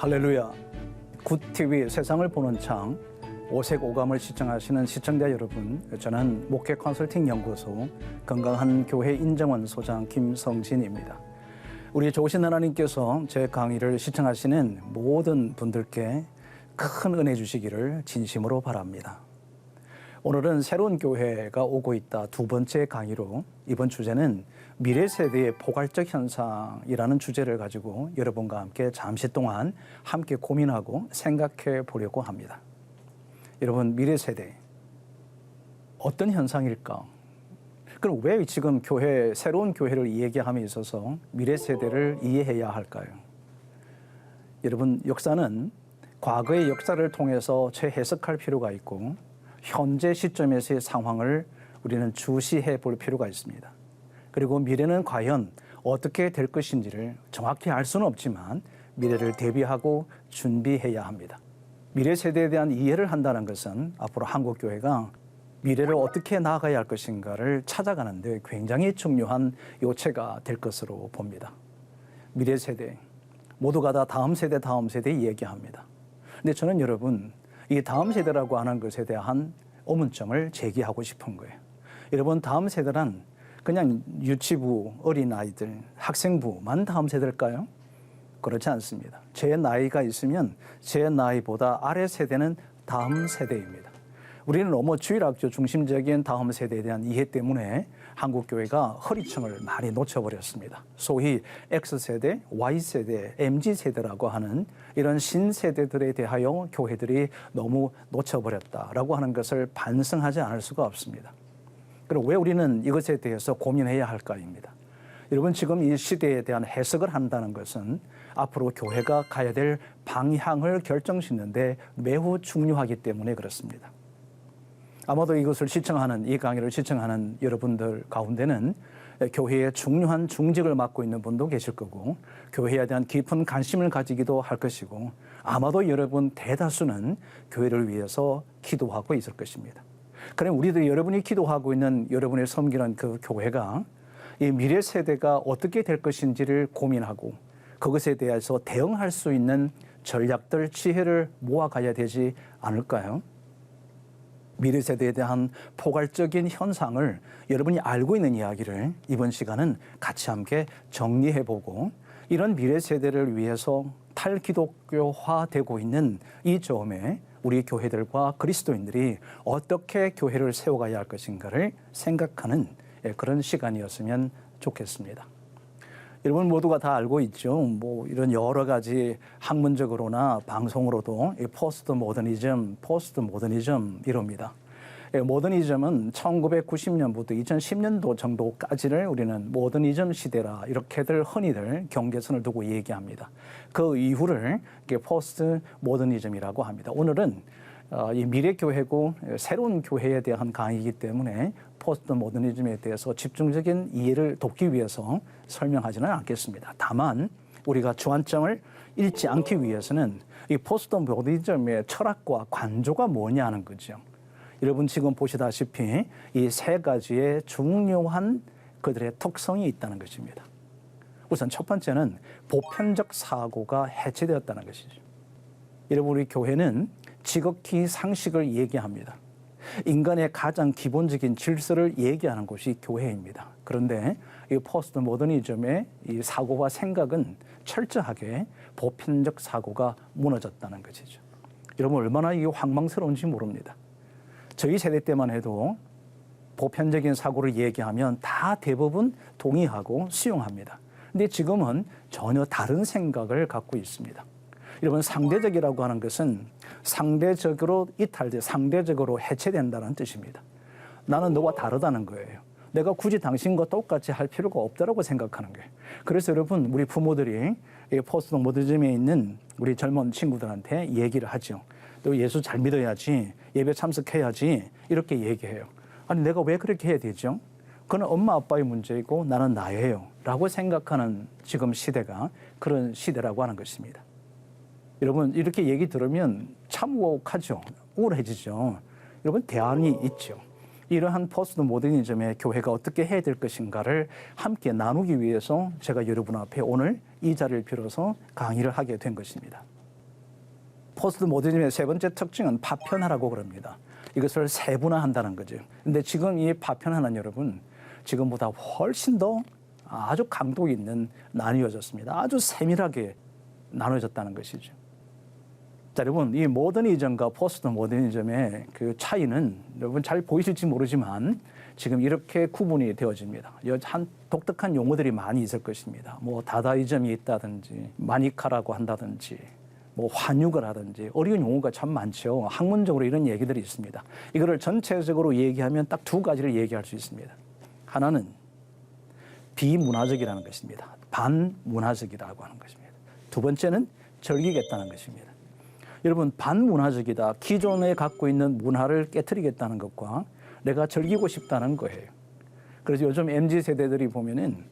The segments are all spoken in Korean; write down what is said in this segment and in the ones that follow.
할렐루야. 굿TV 세상을 보는 창 오색 오감을 시청하시는 시청자 여러분, 저는 목회 컨설팅 연구소 건강한 교회 인정원 소장 김성진입니다. 우리 좋으신 하나님께서 제 강의를 시청하시는 모든 분들께 큰 은혜 주시기를 진심으로 바랍니다. 오늘은 새로운 교회가 오고 있다 두 번째 강의로 이번 주제는 미래 세대의 포괄적 현상이라는 주제를 가지고 여러분과 함께 잠시 동안 함께 고민하고 생각해 보려고 합니다. 여러분, 미래 세대 어떤 현상일까? 그럼 왜 지금 새로운 교회를 이야기함에 있어서 미래 세대를 이해해야 할까요? 여러분, 역사는 과거의 역사를 통해서 재해석할 필요가 있고 현재 시점에서의 상황을 우리는 주시해 볼 필요가 있습니다. 그리고 미래는 과연 어떻게 될 것인지를 정확히 알 수는 없지만 미래를 대비하고 준비해야 합니다. 미래 세대에 대한 이해를 한다는 것은 앞으로 한국교회가 미래를 어떻게 나아가야 할 것인가를 찾아가는 데 굉장히 중요한 요체가 될 것으로 봅니다. 미래 세대, 모두가 다 다음 세대 이야기합니다. 근데 저는 여러분, 이 다음 세대라고 하는 것에 대한 의문점을 제기하고 싶은 거예요. 여러분, 다음 세대란 그냥 유치부, 어린아이들, 학생부만 다음 세대일까요? 그렇지 않습니다. 제 나이가 있으면 제 나이보다 아래 세대는 다음 세대입니다. 우리는 너무 주일학교 중심적인 다음 세대에 대한 이해 때문에 한국교회가 허리층을 많이 놓쳐버렸습니다. 소위 X세대, Y세대, MZ세대라고 하는 이런 신세대들에 대하여 교회들이 너무 놓쳐버렸다라고 하는 것을 반성하지 않을 수가 없습니다. 그럼 왜 우리는 이것에 대해서 고민해야 할까입니다. 여러분, 지금 이 시대에 대한 해석을 한다는 것은 앞으로 교회가 가야 될 방향을 결정짓는데 매우 중요하기 때문에 그렇습니다. 아마도 이것을 이 강의를 시청하는 여러분들 가운데는 교회의 중요한 중직을 맡고 있는 분도 계실 거고 교회에 대한 깊은 관심을 가지기도 할 것이고 아마도 여러분 대다수는 교회를 위해서 기도하고 있을 것입니다. 그럼 우리들이 여러분이 기도하고 있는 여러분의 섬기는 그 교회가 이 미래 세대가 어떻게 될 것인지를 고민하고 그것에 대해서 대응할 수 있는 전략들, 지혜를 모아가야 되지 않을까요? 미래 세대에 대한 포괄적인 현상을 여러분이 알고 있는 이야기를 이번 시간은 같이 함께 정리해보고 이런 미래 세대를 위해서 탈기독교화되고 있는 이 점에 우리 교회들과 그리스도인들이 어떻게 교회를 세워가야 할 것인가를 생각하는 그런 시간이었으면 좋겠습니다. 여러분 모두가 다 알고 있죠. 이런 여러 가지 학문적으로나 방송으로도 포스트 모더니즘 이럽니다. 모더니즘은 1990년부터 2010년도 정도까지를 우리는 모더니즘 시대라 이렇게들 흔히들 경계선을 두고 얘기합니다. 그 이후를 포스트 모더니즘이라고 합니다. 오늘은 이 미래교회고 새로운 교회에 대한 강의이기 때문에 포스트 모더니즘에 대해서 집중적인 이해를 돕기 위해서 설명하지는 않겠습니다. 다만 우리가 주안점을 잃지 않기 위해서는 이 포스트 모더니즘의 철학과 관조가 뭐냐는 거죠. 여러분 지금 보시다시피 이 세 가지의 중요한 그들의 특성이 있다는 것입니다. 우선 첫 번째는 보편적 사고가 해체되었다는 것이죠. 여러분, 우리 교회는 지극히 상식을 얘기합니다. 인간의 가장 기본적인 질서를 얘기하는 곳이 교회입니다. 그런데 이 포스트 모더니즘의 이 사고와 생각은 철저하게 보편적 사고가 무너졌다는 것이죠. 여러분, 얼마나 이게 황망스러운지 모릅니다. 저희 세대 때만 해도 보편적인 사고를 얘기하면 다 대부분 동의하고 수용합니다. 근데 지금은 전혀 다른 생각을 갖고 있습니다. 여러분, 상대적이라고 하는 것은 상대적으로 상대적으로 해체된다는 뜻입니다. 나는 너와 다르다는 거예요. 내가 굳이 당신과 똑같이 할 필요가 없다고 생각하는 거예요. 그래서 여러분, 우리 부모들이 포스트 모더니즘에 있는 우리 젊은 친구들한테 얘기를 하죠. 또 예수 잘 믿어야지, 예배 참석해야지 이렇게 얘기해요. 아니, 내가 왜 그렇게 해야 되죠? 그건 엄마 아빠의 문제이고 나는 나예요 라고 생각하는 지금 시대가 그런 시대라고 하는 것입니다. 여러분, 이렇게 얘기 들으면 참 우울하죠. 우울해지죠. 여러분, 대안이 있죠. 이러한 포스트 모더니즘의 교회가 어떻게 해야 될 것인가를 함께 나누기 위해서 제가 여러분 앞에 오늘 이 자리를 빌어서 강의를 하게 된 것입니다. 포스트 모더니즘의 세 번째 특징은 파편화라고 그럽니다. 이것을 세분화한다는 거죠. 근데 지금 이 파편화는 여러분 지금보다 훨씬 더 아주 강도 있는 나뉘어졌습니다. 아주 세밀하게 나눠졌다는 것이죠. 자, 여러분 이 모더니즘과 포스트 모더니즘의 그 차이는 여러분 잘 보이실지 모르지만 지금 이렇게 구분이 되어집니다. 한 독특한 용어들이 많이 있을 것입니다. 뭐 다다이즘이 있다든지 마니카라고 한다든지 뭐 환육을 하든지 어려운 용어가 참 많죠. 학문적으로 이런 얘기들이 있습니다. 이거를 전체적으로 얘기하면 딱 두 가지를 얘기할 수 있습니다. 하나는 비문화적이라는 것입니다. 반문화적이라고 하는 것입니다. 두 번째는 즐기겠다는 것입니다. 여러분 반문화적이다. 기존에 갖고 있는 문화를 깨트리겠다는 것과 내가 즐기고 싶다는 거예요. 그래서 요즘 MZ세대들이 보면은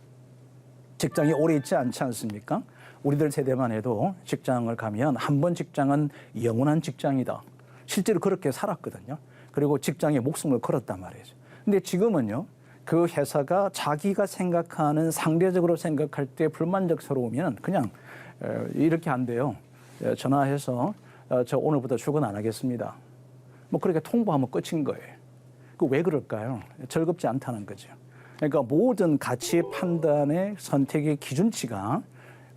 직장이 오래 있지 않지 않습니까? 우리들 세대만 해도 직장을 가면 한 번 직장은 영원한 직장이다. 실제로 그렇게 살았거든요. 그리고 직장에 목숨을 걸었단 말이죠. 근데 지금은요. 그 회사가 자기가 생각하는 상대적으로 생각할 때 불만족스러우면 그냥 이렇게 안 돼요. 전화해서 저 오늘부터 출근 안 하겠습니다. 뭐 그렇게 통보하면 끝인 거예요. 그 왜 그럴까요? 즐겁지 않다는 거죠. 그러니까 모든 가치 판단의 선택의 기준치가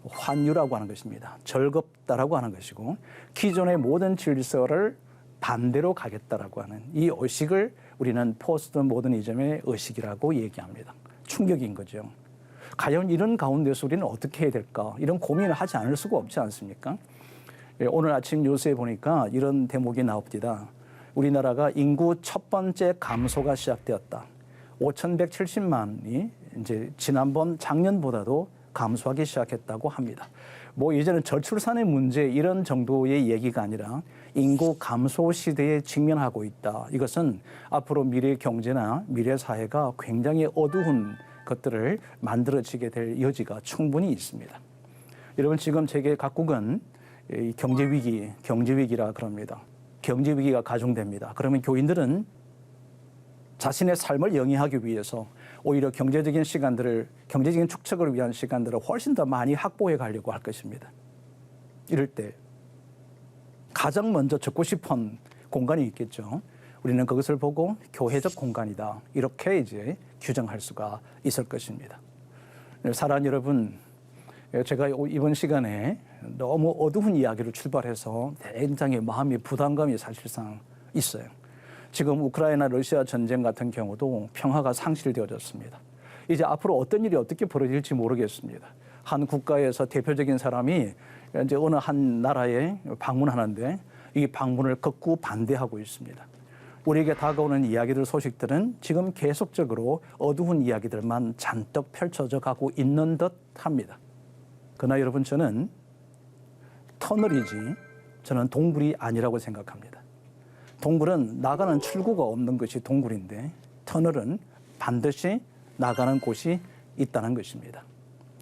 환유라고 하는 것입니다. 즐겁다라고 하는 것이고 기존의 모든 질서를 반대로 가겠다라고 하는 이 의식을 우리는 포스트 모더니즘의 의식이라고 얘기합니다. 충격인 거죠. 과연 이런 가운데서 우리는 어떻게 해야 될까? 이런 고민을 하지 않을 수가 없지 않습니까? 오늘 아침 뉴스에 보니까 이런 대목이 나옵니다. 우리나라가 인구 첫 번째 감소가 시작되었다. 5,170만이 이제 지난번 작년보다도 감소하기 시작했다고 합니다. 뭐 이제는 저출산의 문제 이런 정도의 얘기가 아니라 인구 감소 시대에 직면하고 있다. 이것은 앞으로 미래 경제나 미래 사회가 굉장히 어두운 것들을 만들어지게 될 여지가 충분히 있습니다. 여러분 지금 세계 각국은 경제 위기라 그럽니다. 경제 위기가 가중됩니다. 그러면 교인들은 자신의 삶을 영위하기 위해서 오히려 경제적인 축적을 위한 시간들을 훨씬 더 많이 확보해 가려고 할 것입니다. 이럴 때 가장 먼저 적고 싶은 공간이 있겠죠. 우리는 그것을 보고 교회적 공간이다. 이렇게 이제 규정할 수가 있을 것입니다. 사랑하는 여러분, 제가 이번 시간에 너무 어두운 이야기로 출발해서 굉장히 마음의 부담감이 사실상 있어요. 지금 우크라이나 러시아 전쟁 같은 경우도 평화가 상실되어졌습니다. 이제 앞으로 어떤 일이 어떻게 벌어질지 모르겠습니다. 한 국가에서 대표적인 사람이 이제 어느 한 나라에 방문하는데 이 방문을 극구 반대하고 있습니다. 우리에게 다가오는 이야기들 소식들은 지금 계속적으로 어두운 이야기들만 잔뜩 펼쳐져 가고 있는 듯 합니다. 그러나 여러분 저는 터널이지 저는 동굴이 아니라고 생각합니다. 동굴은 나가는 출구가 없는 것이 동굴인데 터널은 반드시 나가는 곳이 있다는 것입니다.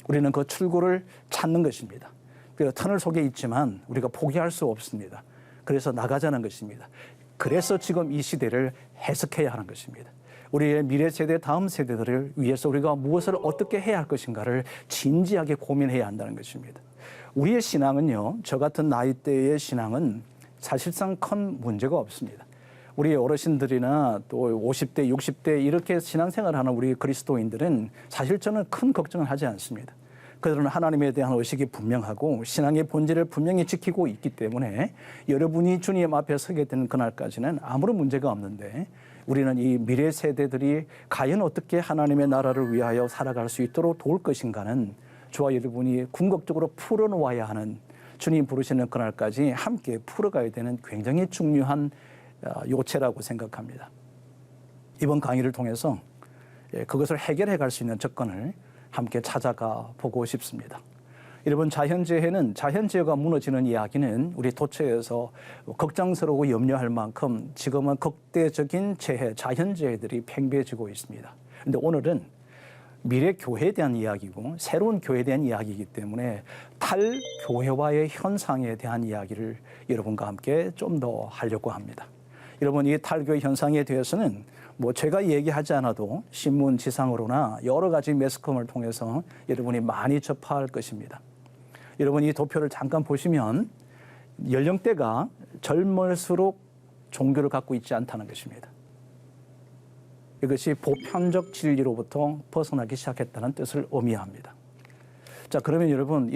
우리는 그 출구를 찾는 것입니다. 그래서 터널 속에 있지만 우리가 포기할 수 없습니다. 그래서 나가자는 것입니다. 그래서 지금 이 시대를 해석해야 하는 것입니다. 우리의 미래 세대, 다음 세대들을 위해서 우리가 무엇을 어떻게 해야 할 것인가를 진지하게 고민해야 한다는 것입니다. 우리의 신앙은요, 저 같은 나이대의 신앙은 사실상 큰 문제가 없습니다. 우리 어르신들이나 또 50대, 60대 이렇게 신앙생활하는 우리 그리스도인들은 사실 저는 큰 걱정을 하지 않습니다. 그들은 하나님에 대한 의식이 분명하고 신앙의 본질을 분명히 지키고 있기 때문에 여러분이 주님 앞에 서게 되는 그날까지는 아무런 문제가 없는데 우리는 이 미래 세대들이 과연 어떻게 하나님의 나라를 위하여 살아갈 수 있도록 도울 것인가는 저와 여러분이 궁극적으로 풀어놓아야 하는 주님 부르시는 그날까지 함께 풀어가야 되는 굉장히 중요한 요체라고 생각합니다. 이번 강의를 통해서 그것을 해결해 갈 수 있는 접근을 함께 찾아가 보고 싶습니다. 여러분 자연재해가 무너지는 이야기는 우리 도처에서 걱정스러우고 염려할 만큼 지금은 극대적인 자연재해들이 팽배해지고 있습니다. 그런데 오늘은 미래 교회에 대한 이야기고 새로운 교회에 대한 이야기이기 때문에 탈교회화의 현상에 대한 이야기를 여러분과 함께 좀 더 하려고 합니다. 여러분 이 탈교회 현상에 대해서는 뭐 제가 얘기하지 않아도 신문 지상으로나 여러 가지 매스컴을 통해서 여러분이 많이 접할 것입니다. 여러분 이 도표를 잠깐 보시면 연령대가 젊을수록 종교를 갖고 있지 않다는 것입니다. 이것이 보편적 진리로부터 벗어나기 시작했다는 뜻을 의미합니다. 자, 그러면 여러분,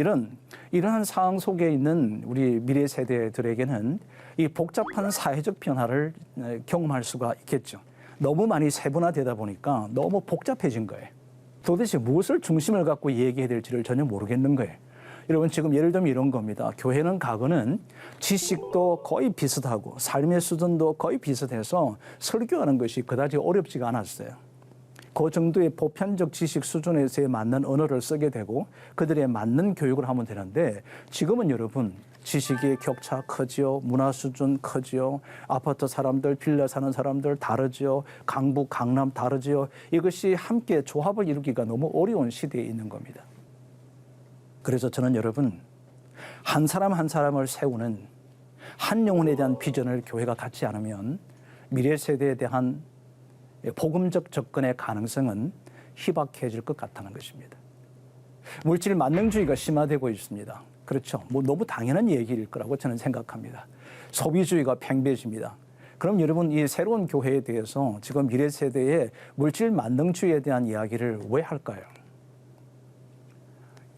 이러한 상황 속에 있는 우리 미래 세대들에게는 이 복잡한 사회적 변화를 경험할 수가 있겠죠. 너무 많이 세분화되다 보니까 너무 복잡해진 거예요. 도대체 무엇을 중심을 갖고 얘기해야 될지를 전혀 모르겠는 거예요. 여러분, 지금 예를 들면 이런 겁니다. 교회는 과거는 지식도 거의 비슷하고 삶의 수준도 거의 비슷해서 설교하는 것이 그다지 어렵지가 않았어요. 그 정도의 보편적 지식 수준에서에 맞는 언어를 쓰게 되고 그들에 맞는 교육을 하면 되는데, 지금은 여러분 지식의 격차 크지요. 문화 수준 크지요. 아파트 사람들, 빌라 사는 사람들 다르지요. 강북, 강남 다르지요. 이것이 함께 조합을 이루기가 너무 어려운 시대에 있는 겁니다. 그래서 저는 여러분, 한 사람 한 사람을 세우는 한 영혼에 대한 비전을 교회가 갖지 않으면 미래 세대에 대한 복음적 접근의 가능성은 희박해질 것 같다는 것입니다. 물질 만능주의가 심화되고 있습니다. 그렇죠. 너무 당연한 얘기일 거라고 저는 생각합니다. 소비주의가 팽배해집니다. 그럼 여러분, 이 새로운 교회에 대해서 지금 미래 세대의 물질 만능주의에 대한 이야기를 왜 할까요?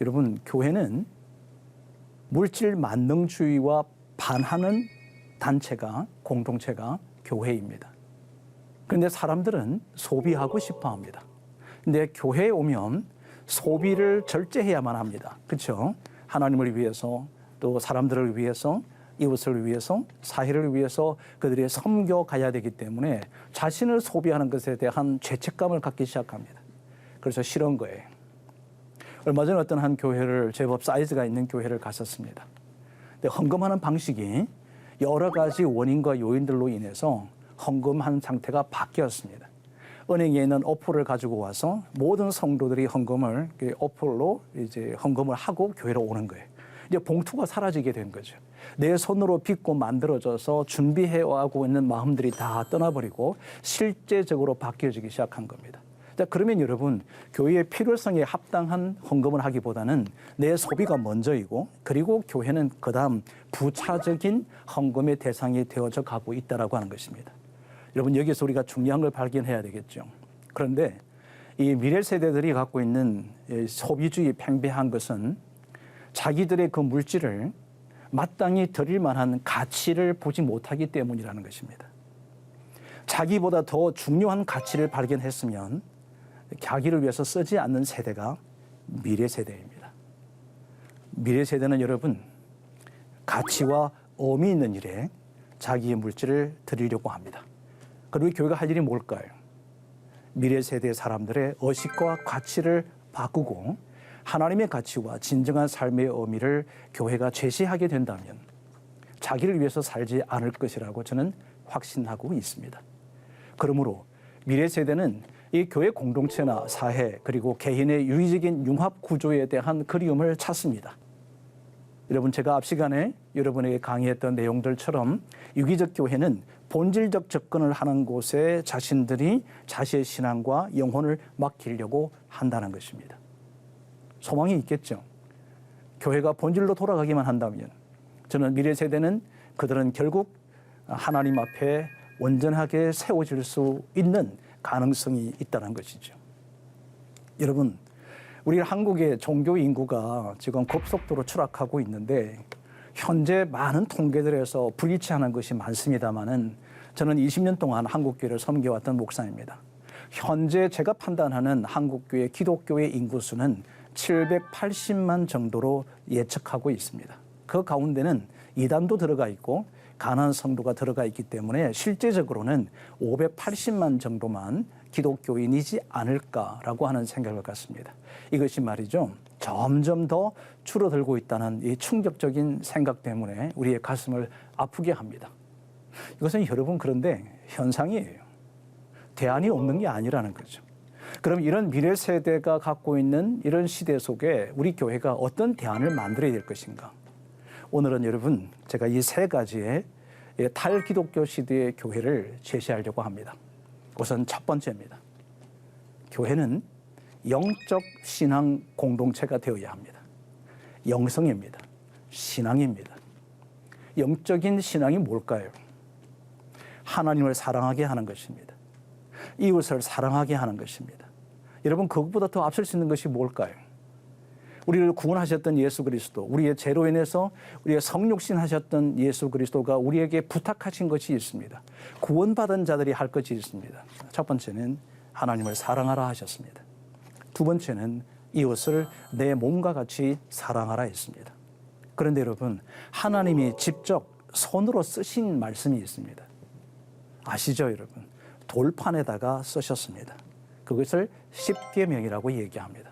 여러분, 교회는 물질 만능주의와 반하는 단체가, 공동체가 교회입니다. 그런데 사람들은 소비하고 싶어 합니다. 근데 교회에 오면 소비를 절제해야만 합니다. 그렇죠? 하나님을 위해서, 또 사람들을 위해서, 이웃을 위해서, 사회를 위해서 그들이 섬겨가야 되기 때문에 자신을 소비하는 것에 대한 죄책감을 갖기 시작합니다. 그래서 싫은 거예요. 얼마 전에 어떤 한 교회를, 제법 사이즈가 있는 교회를 갔었습니다. 근데 헌금하는 방식이 여러 가지 원인과 요인들로 인해서 헌금한 상태가 바뀌었습니다. 은행에 있는 어플을 가지고 와서 모든 성도들이 헌금을 어플로 이제 헌금을 하고 교회로 오는 거예요. 이제 봉투가 사라지게 된 거죠. 내 손으로 빚고 만들어져서 준비해 오고 있는 마음들이 다 떠나버리고 실제적으로 바뀌어지기 시작한 겁니다. 자, 그러면 여러분, 교회의 필요성에 합당한 헌금을 하기보다는 내 소비가 먼저이고, 그리고 교회는 그다음 부차적인 헌금의 대상이 되어져 가고 있다라고 하는 것입니다. 여러분, 여기서 우리가 중요한 걸 발견해야 되겠죠. 그런데 이 미래 세대들이 갖고 있는 소비주의 팽배한 것은 자기들의 그 물질을 마땅히 드릴 만한 가치를 보지 못하기 때문이라는 것입니다. 자기보다 더 중요한 가치를 발견했으면 자기를 위해서 쓰지 않는 세대가 미래 세대입니다. 미래 세대는 여러분, 가치와 의미 있는 일에 자기의 물질을 드리려고 합니다. 그리고 교회가 할 일이 뭘까요? 미래 세대 사람들의 의식과 가치를 바꾸고 하나님의 가치와 진정한 삶의 의미를 교회가 제시하게 된다면 자기를 위해서 살지 않을 것이라고 저는 확신하고 있습니다. 그러므로 미래 세대는 이 교회 공동체나 사회, 그리고 개인의 유의적인 융합 구조에 대한 그리움을 찾습니다. 여러분, 제가 앞 시간에 여러분에게 강의했던 내용들처럼 유기적 교회는 본질적 접근을 하는 곳에 자신들이 자신의 신앙과 영혼을 맡기려고 한다는 것입니다. 소망이 있겠죠. 교회가 본질로 돌아가기만 한다면 저는 미래 세대는 그들은 결국 하나님 앞에 온전하게 세워질 수 있는 가능성이 있다는 것이죠. 여러분, 우리 한국의 종교 인구가 지금 급속도로 추락하고 있는데 현재 많은 통계들에서 불일치하는 것이 많습니다만은 저는 20년 동안 한국교회를 섬겨왔던 목사입니다. 현재 제가 판단하는 한국교회 기독교의 인구수는 780만 정도로 예측하고 있습니다. 그 가운데는 이단도 들어가 있고 가난한 성도가 들어가 있기 때문에 실제적으로는 580만 정도만 기독교인이지 않을까라고 하는 생각을 갖습니다. 이것이 말이죠, 점점 더 줄어들고 있다는 이 충격적인 생각 때문에 우리의 가슴을 아프게 합니다. 이것은 여러분, 그런데 현상이에요. 대안이 없는 게 아니라는 거죠. 그럼 이런 미래 세대가 갖고 있는 이런 시대 속에 우리 교회가 어떤 대안을 만들어야 될 것인가? 오늘은 여러분, 제가 이 세 가지의 탈기독교 시대의 교회를 제시하려고 합니다. 우선 첫 번째입니다. 교회는 영적 신앙 공동체가 되어야 합니다. 영성입니다. 신앙입니다. 영적인 신앙이 뭘까요? 하나님을 사랑하게 하는 것입니다. 이웃을 사랑하게 하는 것입니다. 여러분, 그것보다 더 앞설 수 있는 것이 뭘까요? 우리를 구원하셨던 예수 그리스도, 우리의 죄로 인해서 우리의 성육신 하셨던 예수 그리스도가 우리에게 부탁하신 것이 있습니다. 구원받은 자들이 할 것이 있습니다. 첫 번째는 하나님을 사랑하라 하셨습니다. 두 번째는 이웃을 내 몸과 같이 사랑하라 했습니다. 그런데 여러분, 하나님이 직접 손으로 쓰신 말씀이 있습니다. 아시죠, 여러분? 돌판에다가 쓰셨습니다. 그것을 십계명이라고 얘기합니다.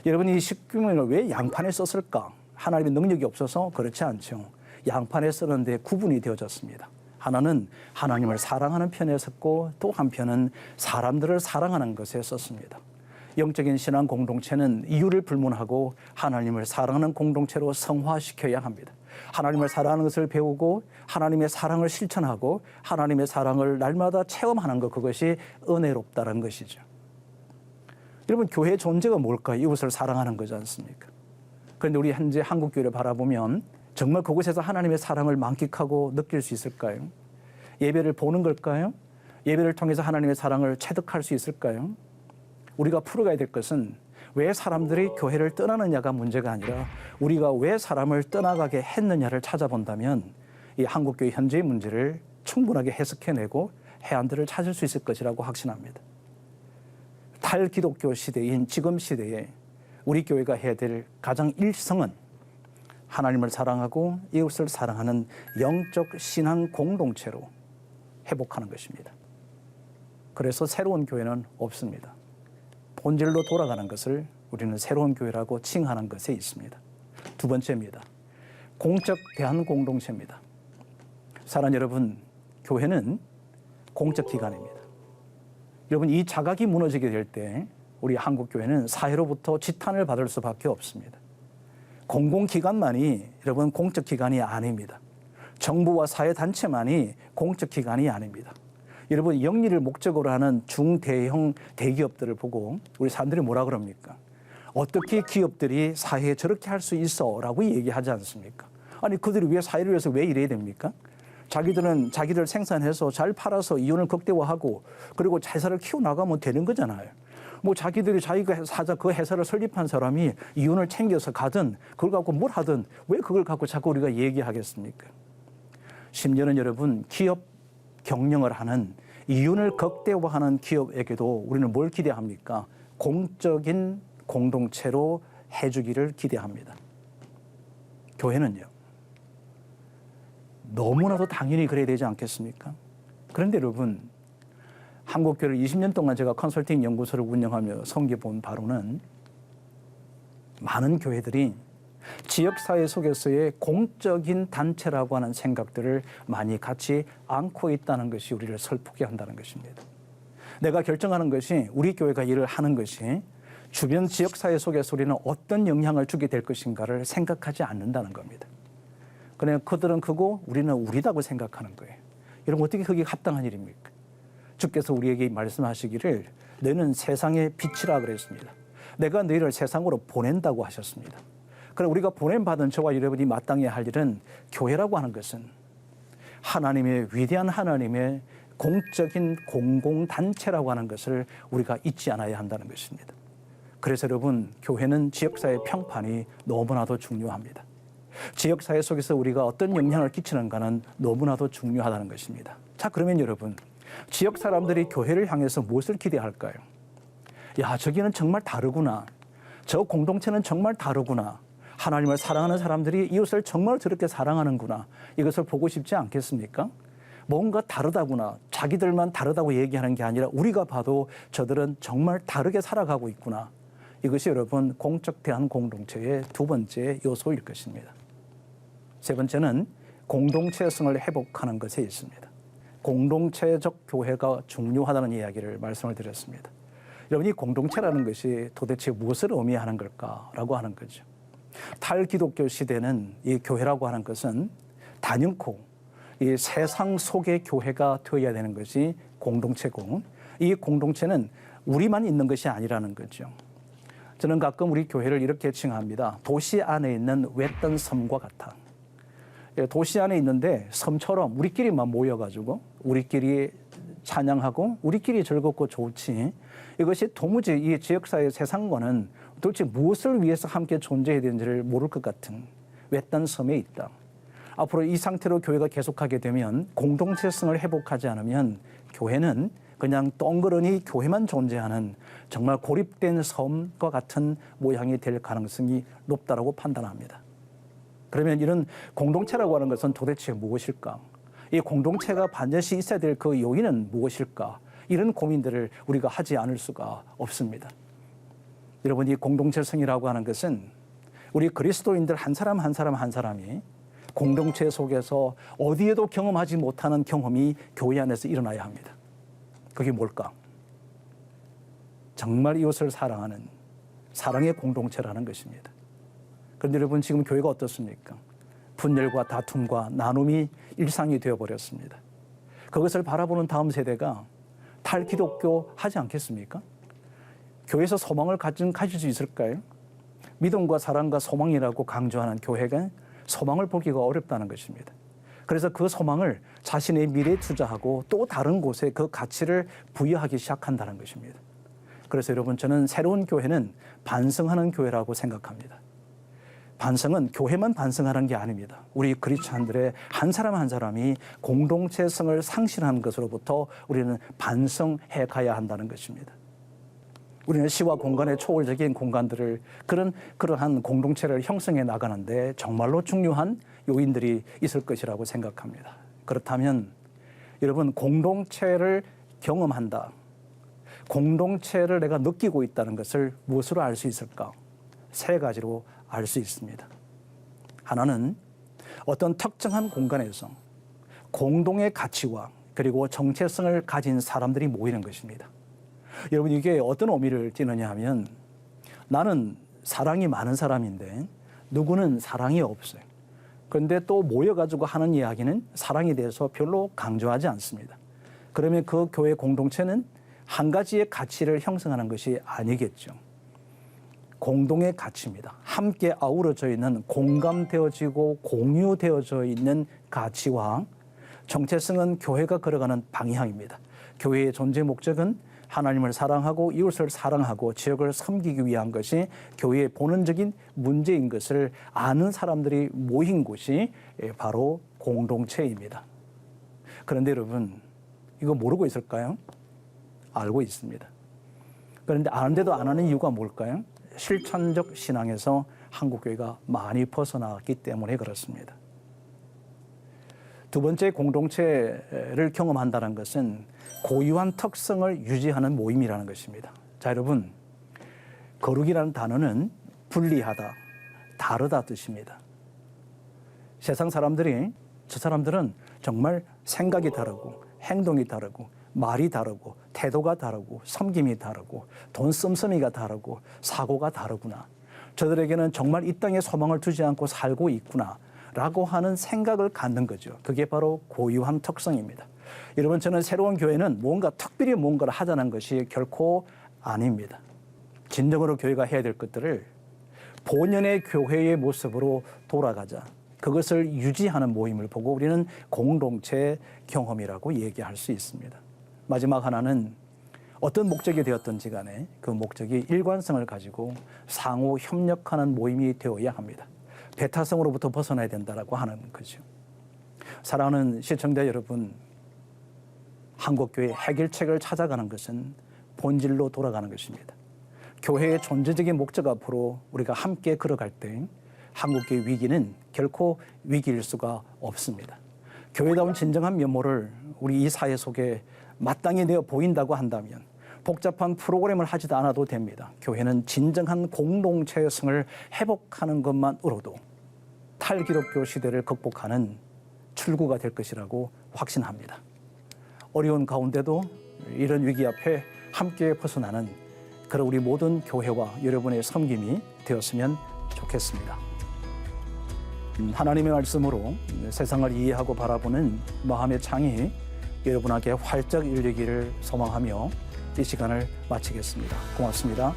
여러분, 이 십계명을 왜 양판에 썼을까? 하나님의 능력이 없어서 그렇지 않죠. 양판에 쓰는데 구분이 되어졌습니다. 하나는 하나님을 사랑하는 편에 썼고 또 한편은 사람들을 사랑하는 것에 썼습니다. 영적인 신앙 공동체는 이유를 불문하고 하나님을 사랑하는 공동체로 성화시켜야 합니다. 하나님을 사랑하는 것을 배우고 하나님의 사랑을 실천하고 하나님의 사랑을 날마다 체험하는 것, 그것이 은혜롭다는 것이죠. 여러분, 교회의 존재가 뭘까요? 이웃을 사랑하는 거지 않습니까? 그런데 우리 현재 한국교회를 바라보면 정말 그곳에서 하나님의 사랑을 만끽하고 느낄 수 있을까요? 예배를 보는 걸까요? 예배를 통해서 하나님의 사랑을 체득할 수 있을까요? 우리가 풀어가야 될 것은 왜 사람들이 교회를 떠나느냐가 문제가 아니라 우리가 왜 사람을 떠나가게 했느냐를 찾아본다면 이 한국교회 현재의 문제를 충분하게 해석해내고 해안들을 찾을 수 있을 것이라고 확신합니다. 탈기독교 시대인 지금 시대에 우리 교회가 해야 될 가장 일성은 하나님을 사랑하고 이웃을 사랑하는 영적 신앙 공동체로 회복하는 것입니다. 그래서 새로운 교회는 없습니다. 본질로 돌아가는 것을 우리는 새로운 교회라고 칭하는 것에 있습니다. 두 번째입니다. 공적 대한 공동체입니다. 사랑 여러분, 교회는 공적 기관입니다. 여러분, 이 자각이 무너지게 될 때 우리 한국교회는 사회로부터 지탄을 받을 수밖에 없습니다. 공공기관만이 여러분 공적 기관이 아닙니다. 정부와 사회단체만이 공적 기관이 아닙니다. 여러분, 영리를 목적으로 하는 중대형 대기업들을 보고 우리 사람들이 뭐라 그럽니까? 어떻게 기업들이 사회에 저렇게 할 수 있어? 라고 얘기하지 않습니까? 아니, 그들이 왜 사회를 위해서 왜 이래야 됩니까? 자기들은 자기들 생산해서 잘 팔아서 이윤을 극대화하고 그리고 회사를 키워나가면 되는 거잖아요. 뭐 자기들이 자기가 사자 그 회사를 설립한 사람이 이윤을 챙겨서 가든 그걸 갖고 뭘 하든 왜 그걸 갖고 자꾸 우리가 얘기하겠습니까? 심지어는 여러분, 기업 경영을 하는 이윤을 극대화하는 기업에게도 우리는 뭘 기대합니까? 공적인 공동체로 해주기를 기대합니다. 교회는요, 너무나도 당연히 그래야 되지 않겠습니까? 그런데 여러분, 한국교회를 20년 동안 제가 컨설팅 연구소를 운영하며 섬겨본 바로는 많은 교회들이 지역사회 속에서의 공적인 단체라고 하는 생각들을 많이 갖지 않고 있다는 것이 우리를 슬프게 한다는 것입니다. 내가 결정하는 것이, 우리 교회가 일을 하는 것이 주변 지역사회 속에서 우리는 어떤 영향을 주게 될 것인가를 생각하지 않는다는 겁니다. 그냥 그들은 그거, 우리는 우리다고 생각하는 거예요. 여러분, 어떻게 그게 합당한 일입니까? 주께서 우리에게 말씀하시기를 너는 세상의 빛이라 그랬습니다. 내가 너희를 세상으로 보낸다고 하셨습니다. 그럼 우리가 보냄받은 저와 여러분이 마땅히 할 일은, 교회라고 하는 것은 하나님의 위대한 하나님의 공적인 공공단체라고 하는 것을 우리가 잊지 않아야 한다는 것입니다. 그래서 여러분, 교회는 지역사회 평판이 너무나도 중요합니다. 지역사회 속에서 우리가 어떤 영향을 끼치는가는 너무나도 중요하다는 것입니다. 자, 그러면 여러분, 지역 사람들이 교회를 향해서 무엇을 기대할까요? 야, 저기는 정말 다르구나. 저 공동체는 정말 다르구나. 하나님을 사랑하는 사람들이 이웃을 정말 저렇게 사랑하는구나. 이것을 보고 싶지 않겠습니까? 뭔가 다르다구나. 자기들만 다르다고 얘기하는 게 아니라 우리가 봐도 저들은 정말 다르게 살아가고 있구나. 이것이 여러분, 공적 대한 공동체의 두 번째 요소일 것입니다. 세 번째는 공동체성을 회복하는 것에 있습니다. 공동체적 교회가 중요하다는 이야기를 말씀을 드렸습니다. 여러분, 이 공동체라는 것이 도대체 무엇을 의미하는 걸까라고 하는 거죠. 탈기독교 시대는 이 교회라고 하는 것은 단연코 이 세상 속의 교회가 되어야 되는 것이 공동체고, 이 공동체는 우리만 있는 것이 아니라는 거죠. 저는 가끔 우리 교회를 이렇게 칭합니다. 도시 안에 있는 외딴 섬과 같아. 도시 안에 있는데 섬처럼 우리끼리만 모여가지고 우리끼리 찬양하고 우리끼리 즐겁고 좋지, 이것이 도무지 이 지역사회 세상과는 도대체 무엇을 위해서 함께 존재해야 되는지를 모를 것 같은 외딴 섬에 있다. 앞으로 이 상태로 교회가 계속하게 되면, 공동체성을 회복하지 않으면 교회는 그냥 덩그러니 교회만 존재하는 정말 고립된 섬과 같은 모양이 될 가능성이 높다라고 판단합니다. 그러면 이런 공동체라고 하는 것은 도대체 무엇일까? 이 공동체가 반드시 있어야 될 그 요인은 무엇일까? 이런 고민들을 우리가 하지 않을 수가 없습니다. 여러분, 이 공동체성이라고 하는 것은 우리 그리스도인들 한 사람 한 사람이 공동체 속에서 어디에도 경험하지 못하는 경험이 교회 안에서 일어나야 합니다. 그게 뭘까? 정말 이웃을 사랑하는 사랑의 공동체라는 것입니다. 그런데 여러분, 지금 교회가 어떻습니까? 분열과 다툼과 나눔이 일상이 되어버렸습니다. 그것을 바라보는 다음 세대가 탈기독교 하지 않겠습니까? 교회에서 소망을 가질 수 있을까요? 믿음과 사랑과 소망이라고 강조하는 교회가 소망을 보기가 어렵다는 것입니다. 그래서 그 소망을 자신의 미래에 투자하고 또 다른 곳에 그 가치를 부여하기 시작한다는 것입니다. 그래서 여러분, 저는 새로운 교회는 반성하는 교회라고 생각합니다. 반성은 교회만 반성하는 게 아닙니다. 우리 그리스도인들의 한 사람 한 사람이 공동체성을 상실한 것으로부터 우리는 반성해 가야 한다는 것입니다. 우리는 시와 공간의 초월적인 공간들을 그러한 공동체를 형성해 나가는데 정말로 중요한 요인들이 있을 것이라고 생각합니다. 그렇다면 여러분, 공동체를 경험한다, 공동체를 내가 느끼고 있다는 것을 무엇으로 알 수 있을까? 세 가지로 알 수 있습니다. 하나는 어떤 특정한 공간에서 공동의 가치와 그리고 정체성을 가진 사람들이 모이는 것입니다. 여러분, 이게 어떤 의미를 띠느냐 하면, 나는 사랑이 많은 사람인데 누구는 사랑이 없어요. 그런데 또 모여가지고 하는 이야기는 사랑에 대해서 별로 강조하지 않습니다. 그러면 그 교회 공동체는 한 가지의 가치를 형성하는 것이 아니겠죠. 공동의 가치입니다. 함께 아우러져 있는, 공감되어지고 공유되어져 있는 가치와 정체성은 교회가 걸어가는 방향입니다. 교회의 존재 목적은 하나님을 사랑하고 이웃을 사랑하고 지역을 섬기기 위한 것이 교회의 본원적인 문제인 것을 아는 사람들이 모인 곳이 바로 공동체입니다. 그런데 여러분, 이거 모르고 있을까요? 알고 있습니다. 그런데 아는데도 안 하는 이유가 뭘까요? 실천적 신앙에서 한국교회가 많이 벗어나왔기 때문에 그렇습니다. 두 번째, 공동체를 경험한다는 것은 고유한 특성을 유지하는 모임이라는 것입니다. 자, 여러분, 거룩이라는 단어는 분리하다, 다르다 뜻입니다. 세상 사람들이, 저 사람들은 정말 생각이 다르고 행동이 다르고 말이 다르고 태도가 다르고 섬김이 다르고 돈 씀씀이가 다르고 사고가 다르구나, 저들에게는 정말 이 땅에 소망을 두지 않고 살고 있구나 라고 하는 생각을 갖는 거죠. 그게 바로 고유한 특성입니다. 여러분, 저는 새로운 교회는 특별히 뭔가를 하자는 것이 결코 아닙니다. 진정으로 교회가 해야 될 것들을 본연의 교회의 모습으로 돌아가자, 그것을 유지하는 모임을 보고 우리는 공동체 경험이라고 얘기할 수 있습니다. 마지막 하나는 어떤 목적이 되었든지 간에 그 목적이 일관성을 가지고 상호 협력하는 모임이 되어야 합니다. 배타성으로부터 벗어나야 된다라고 하는 거죠. 사랑하는 시청자 여러분, 한국교회 해결책을 찾아가는 것은 본질로 돌아가는 것입니다. 교회의 존재적인 목적 앞으로 우리가 함께 걸어갈 때 한국교회 위기는 결코 위기일 수가 없습니다. 교회다운 진정한 면모를 우리 이 사회 속에 마땅히 내어 보인다고 한다면 복잡한 프로그램을 하지도 않아도 됩니다. 교회는 진정한 공동체성을 회복하는 것만으로도 탈기독교 시대를 극복하는 출구가 될 것이라고 확신합니다. 어려운 가운데도 이런 위기 앞에 함께 벗어나는 그런 우리 모든 교회와 여러분의 섬김이 되었으면 좋겠습니다. 하나님의 말씀으로 세상을 이해하고 바라보는 마음의 창이 여러분에게 활짝 열리기를 소망하며 이 시간을 마치겠습니다. 고맙습니다.